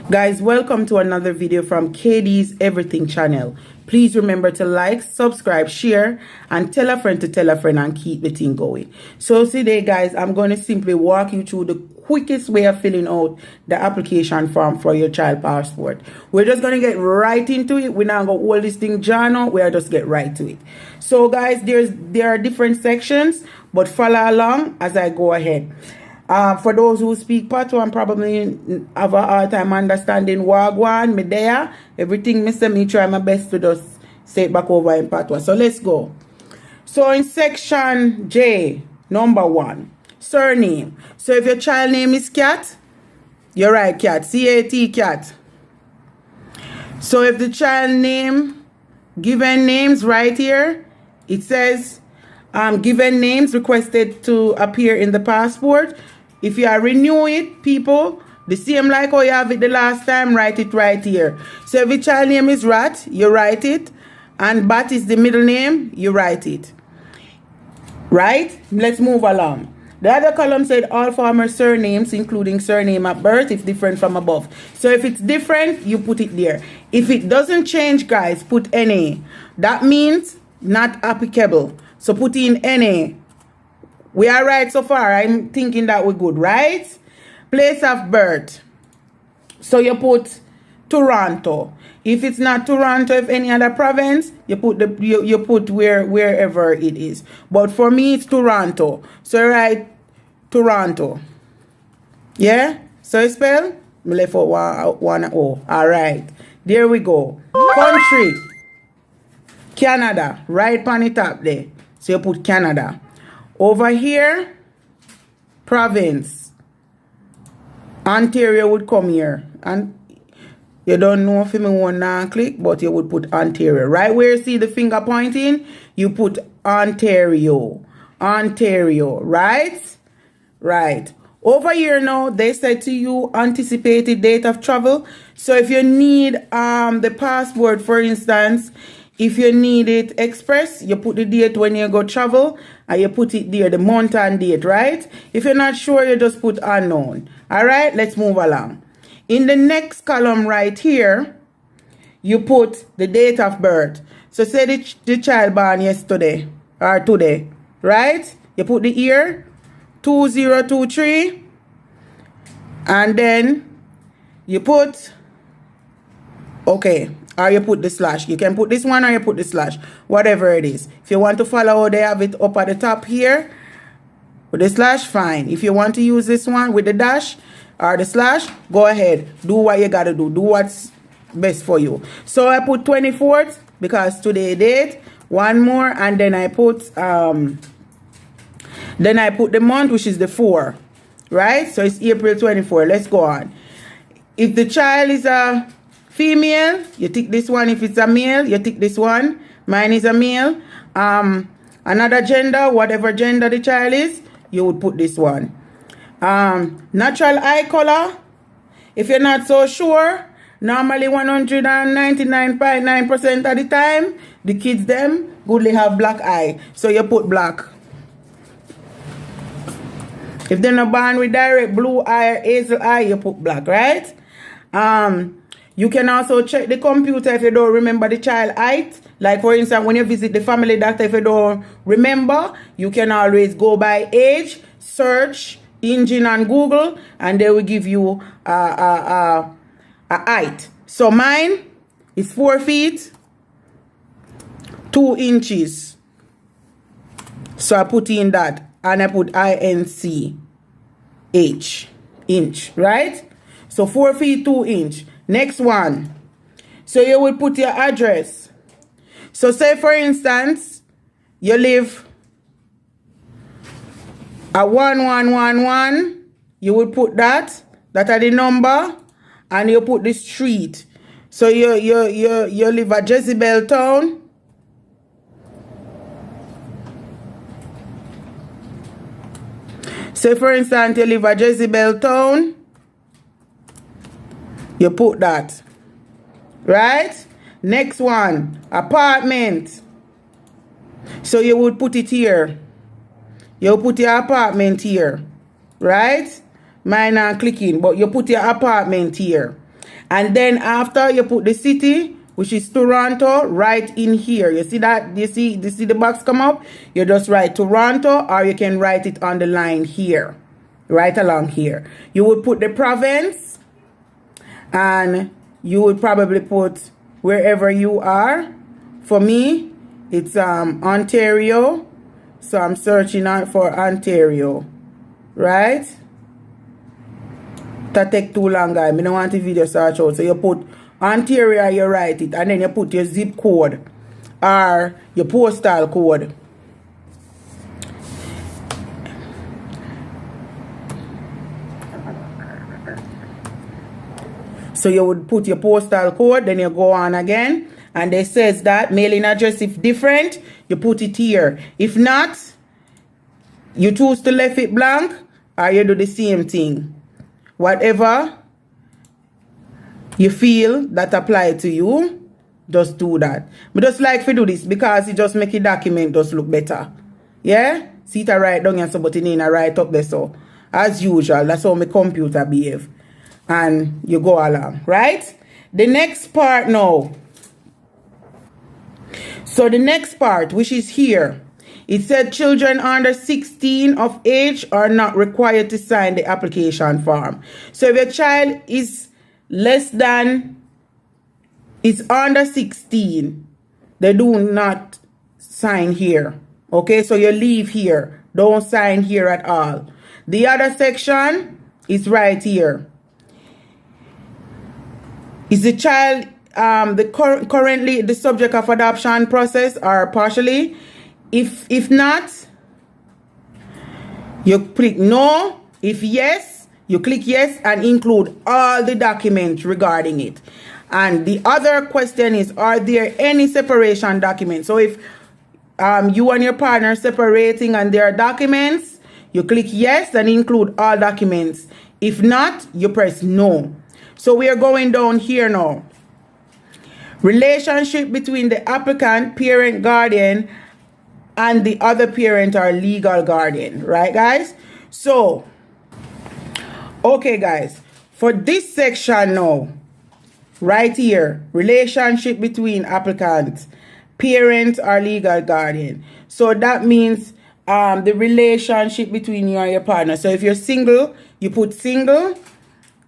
Guys, welcome to another video from KD's Everything channel. Please remember to like, subscribe, share, and tell a friend to tell a friend and keep the thing going. So today, guys, I'm going to simply walk you through the quickest way of filling out the application form for your child passport. We're just going to get right into it. We're not going to hold this thing journal. We'll just get right to it. So, guys, there are different sections, but follow along as I go ahead. For those who speak Patois and probably have a hard time understanding Wagwan, me there, everything me try my best to just say it back over in Patois. So let's go. So in section J, number 1, surname. So if your child name is Cat, you're right, Cat, C-A-T, Cat. So if the child name, given names right here, it says given names requested to appear in the passport. If you are renew it, people, the same like how you have it the last time, write it right here. So if your child name is Rat, you write it. And Bat is the middle name, you write it. Right? Let's move along. The other column said all former surnames, including surname at birth, if different from above. So if it's different, you put it there. If it doesn't change, guys, put NA. That means not applicable. So put in NA. We are right so far. I'm thinking that we're good, right? Place of birth. So you put Toronto. If it's not Toronto, if any other province, you put you put wherever it is. But for me, it's Toronto. So write Toronto. Yeah. So you spell. Me left out one O. All right. There we go. Country. Canada. Right on the top there. So you put Canada. Over here, province. Ontario would come here. And you don't know if you want to click, but you would put Ontario. Right where you see the finger pointing, you put Ontario. Ontario, right? Right. Over here now, they said to you anticipated date of travel. So if you need the passport, for instance, if you need it express, you put the date when you go travel and you put it there, the month and date, right? If you're not sure, you just put unknown. All right, let's move along. In the next column right here, you put the date of birth. So say the child born yesterday or today, right? You put the year 2023 and then you put, okay. Or you put the slash. You can put this one or you put the slash. Whatever it is. If you want to follow, they have it up at the top here. With the slash, fine. If you want to use this one with the dash or the slash, go ahead. Do what you got to do. Do what's best for you. So I put 24th because today date. One more. And then I put the month, which is the 4. Right? So it's April 24. Let's go on. If the child is a female, you tick this one. If it's a male, you tick this one. Mine is a male. Another gender, whatever gender the child is, you would put this one. Natural eye color, if you're not so sure, normally 199.9% of the time, the kids them goodly have black eye. So you put black. If they're not born with direct blue eye or hazel eye, you put black, right? You can also check the computer if you don't remember the child height. Like for instance, when you visit the family doctor, if you don't remember, you can always go by age, search engine on Google, and they will give you a height. So mine is 4 feet, 2 inches. So I put in that, and I put INCH, inch, right? So 4 feet, 2 inch. Next one. So you will put your address. So say for instance, you live at 1111. You will put that are the number, and you put the street. So you live at Jezebel Town. Say for instance, you live at Jezebel Town. You put that. Right? Next one. Apartment. So you would put it here. You put your apartment here. Right? Mine not clicking, but you put your apartment here. And then after you put the city, which is Toronto, right in here. You see that? You see the box come up? You just write Toronto, or you can write it on the line here, right along here. You would put the province, and you would probably put wherever you are. For me, it's Ontario, so I'm searching out for Ontario, right? That take too long, guys. I don't want the video search out. So you put Ontario, you write it, and then you put your zip code or your postal code. So you would put your postal code, then you go on again, and it says that mailing address, if different, you put it here. If not, you choose to leave it blank, or you do the same thing. Whatever you feel that apply to you, just do that. But just like to do this because it just make a document just look better. Yeah? See it right down and somebody in a right up there. So as usual, that's how my computer behave. And you go along, right? The next part now. So the next part, which is here, it said children under 16 of age are not required to sign the application form. So if your child is under 16, they do not sign here. Okay, so you leave here. Don't sign here at all. The other section is right here. Is the child currently the subject of adoption process or partially? If not, you click no. If yes, you click yes and include all the documents regarding it. And the other question is, are there any separation documents? So if you and your partner are separating and there are documents, you click yes and include all documents. If not, you press no. So we are going down here now. Relationship between the applicant, parent, guardian, and the other parent or legal guardian. Right, guys? So, okay, guys. For this section now, right here, relationship between applicant, parent, or legal guardian. So that means the relationship between you and your partner. So if you're single, you put single.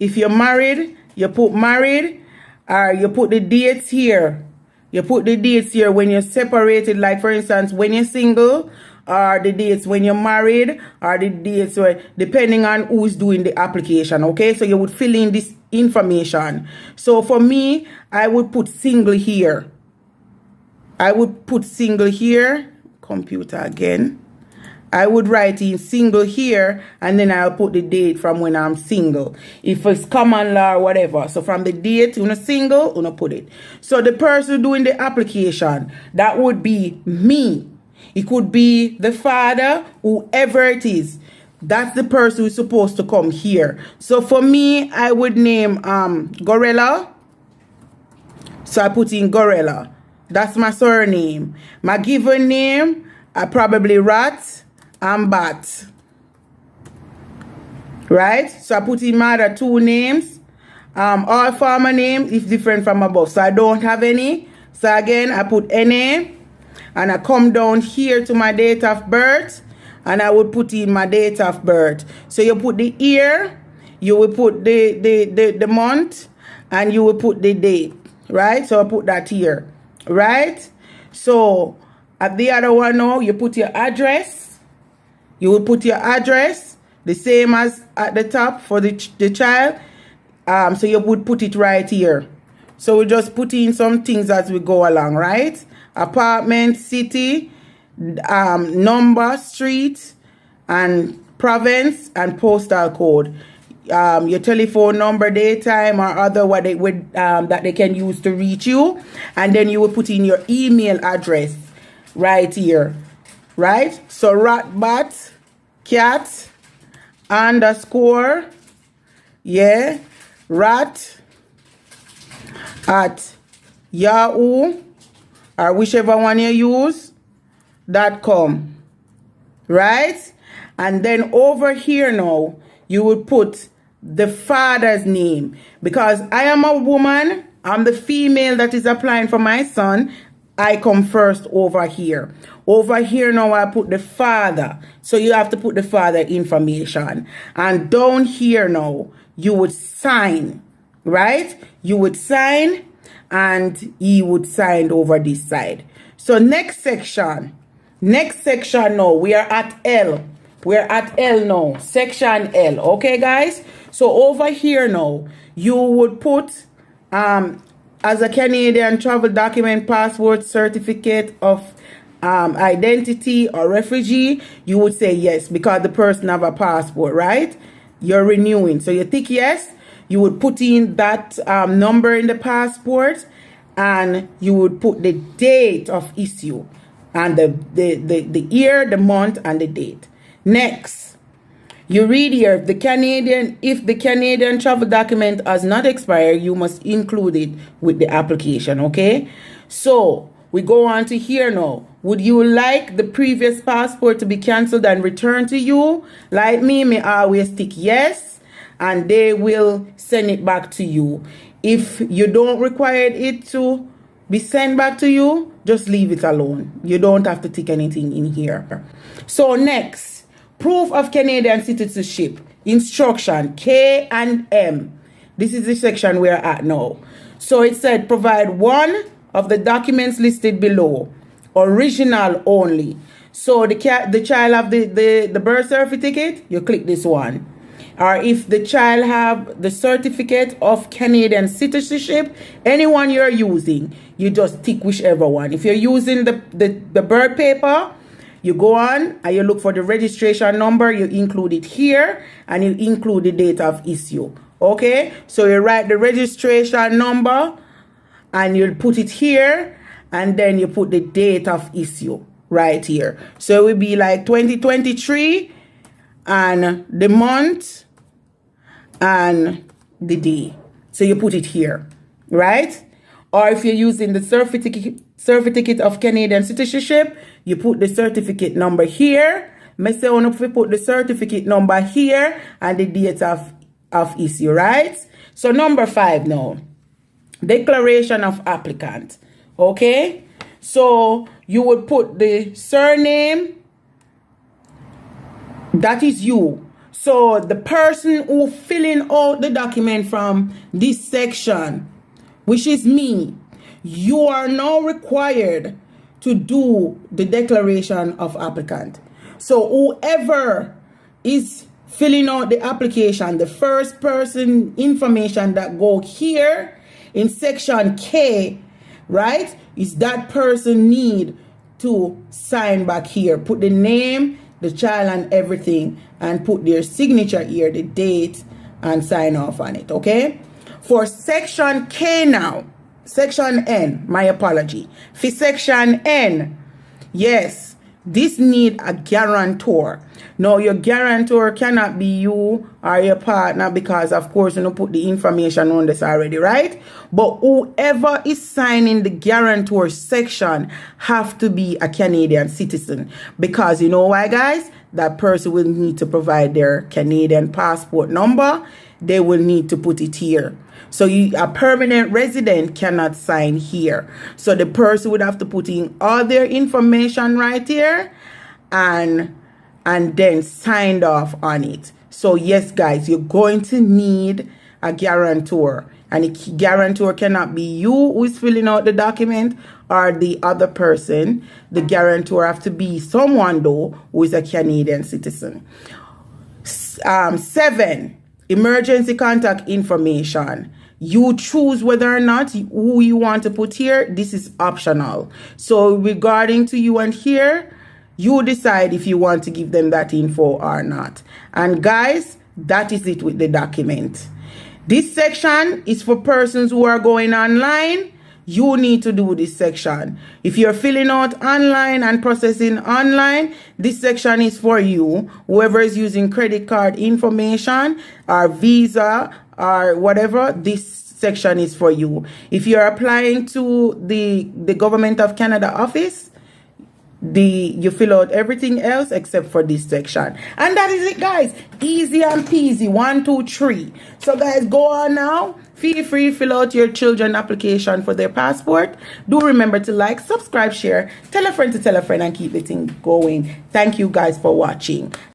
If you're married, you put married, or you put the dates here. You put the dates here when you're separated, like for instance, when you're single, or the dates when you're married, or the dates where, depending on who's doing the application, okay? So you would fill in this information. So for me, I would put single here. I would put single here, computer again. I would write in single here, and then I'll put the date from when I'm single. If it's common law or whatever. So from the date, you're single, you're put it. So the person doing the application, that would be me. It could be the father, whoever it is. That's the person who's supposed to come here. So for me, I would name Gorilla. So I put in Gorilla. That's my surname. My given name, I probably Rat and Bat. Right? So I put in my other two names. All former names is different from above. So I don't have any. So again, I put NA. And I come down here to my date of birth. And I would put in my date of birth. So you put the year. You will put the month. And you will put the date. Right? So I put that here. Right? So at the other one now, you put your address. You will put your address, the same as at the top for the child. So you would put it right here. So we just put in some things as we go along, right? Apartment, city, number, street, and province, and postal code. Your telephone number, daytime, or other what they would that they can use to reach you. And then you will put in your email address right here. Right? So ratbat cat underscore rat at Yahoo or whichever one you use .com. Right? And then over here now you would put the father's name, because I am a woman. I'm the female that is applying for my son. I come first over here. Over here now I put the father. So you have to put the father information. And down here now, you would sign, right? You would sign and he would sign over this side. So next section now, we are at L. We're at L now, section L. Okay, guys? So over here now, you would put as a Canadian travel document, passport, certificate of identity or refugee, you would say yes because the person have a passport, right? You're renewing. So you tick yes. You would put in that number in the passport and you would put the date of issue and the year, the month, and the date. Next, you read here, if the Canadian travel document has not expired, you must include it with the application, okay? So we go on to here now. Would you like the previous passport to be cancelled and returned to you? Like me always tick yes, and they will send it back to you. If you don't require it to be sent back to you, just leave it alone. You don't have to tick anything in here. So next, proof of Canadian citizenship, instruction K and M. This is the section we're at now. So it said provide one of the documents listed below, original only. So the child have the birth certificate, you click this one. Or if the child have the certificate of Canadian citizenship, anyone you're using, you just tick whichever one. If you're using the birth paper, you go on and you look for the registration number, you include it here, and you include the date of issue. Okay, so you write the registration number and you'll put it here, and then you put the date of issue right here. So it will be like 2023 and the month and the day. So you put it here, right? Or if you're using the certificate of Canadian citizenship, you put the certificate number here. I say if we put the certificate number here and the date of issue, right? So number 5 now, declaration of applicant. Okay, so you would put the surname, that is you. So the person who filling out the document from this section, which is me, you are now required to do the declaration of applicant. So whoever is filling out the application, the first person information that go here in section K, right, is that person need to sign back here, put the name, the child, and everything, and put their signature here, the date, and sign off on it. Okay, for section K now, section N, my apology, for section N, yes, this need a guarantor. Now your guarantor cannot be you or your partner, because of course you don't put the information on this already, right? But whoever is signing the guarantor section have to be a Canadian citizen, because you know why, guys? That person will need to provide their Canadian passport number. They will need to put it here. So a permanent resident cannot sign here. So the person would have to put in all their information right here and then signed off on it. So yes, guys, you're going to need a guarantor. And the guarantor cannot be you who is filling out the document or the other person. The guarantor have to be someone, though, who is a Canadian citizen. 7, emergency contact information. You choose whether or not who you want to put here. This is optional. So regarding to you and here, you decide if you want to give them that info or not. And guys, that is it with the document. This section is for persons who are going online. You need to do this section. If you're filling out online and processing online, this section is for you. Whoever is using credit card information or Visa or whatever, this section is for you. If you're applying to the Government of Canada office, you fill out everything else except for this section, and that is it, guys. Easy and peasy. 1 2 3. So guys, go on now, feel free, fill out your children application for their passport. Do remember to like, subscribe, share, tell a friend to tell a friend, and keep the thing going. Thank you guys for watching.